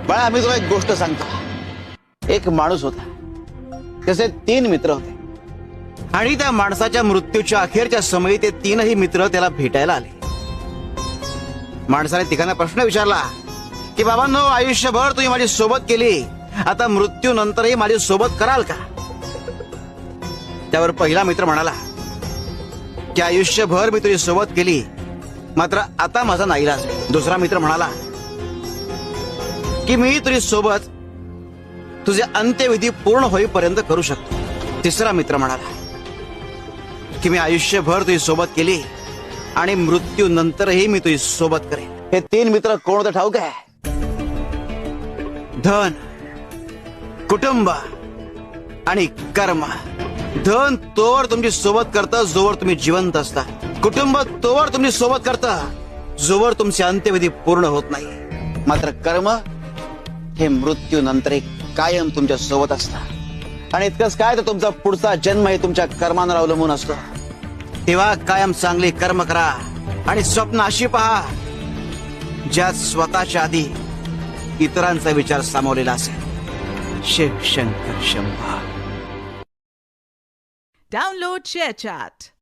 बाळा, मी तुला एक गोष्ट सांगतो. एक माणूस होता, त्याचे 3 मित्र होते आणि त्या माणसाच्या मृत्यूच्या अखेरच्या समयी ते 3ही मित्र त्याला भेटायला आले. माणसाने तिघांना प्रश्न विचारला की बाबांनो, आयुष्यभर तुम्ही माझी सोबत केली, आता मृत्यूनंतरही माझी सोबत कराल का? त्यावर पहिला मित्र म्हणाला की आयुष्यभर मी तुझी सोबत केली, मात्र आता माझा नाईलाज आहे. दुसरा मित्र म्हणाला की मी तुझी सोबत तुझे अंत्यविधी पूर्ण होईपर्यंत करू शकतो. तिसरा मित्र म्हणाला की मी आयुष्यभर तुझी सोबत केली आणि मृत्यूनंतरही मी तुझी सोबत करेन. हे 3 मित्र कोण होते ठाऊक आहे? धन, कुटुंब आणि कर्म. धन तोवर तुमची सोबत करतं जोवर तुम्ही जिवंत असता. कुटुंब तोवर तुमची सोबत करतं जोवर तुमचे अंत्यविधी पूर्ण होत नाही. मात्र कर्म हे मृत्यूनंतर कायम तुमच्या सोबत असतं. आणि इतकंच काय, तर तुमचा पुढचा जन्म हे तुमच्या कर्मांवर अवलंबून असतो. तेव्हा कायम चांगली कर्म करा आणि स्वप्न अशी पहा ज्यात स्वतःच्या आधी इतरांचा विचार सामावलेला असेल. शिव शंकर शंभा. Download ShareChat.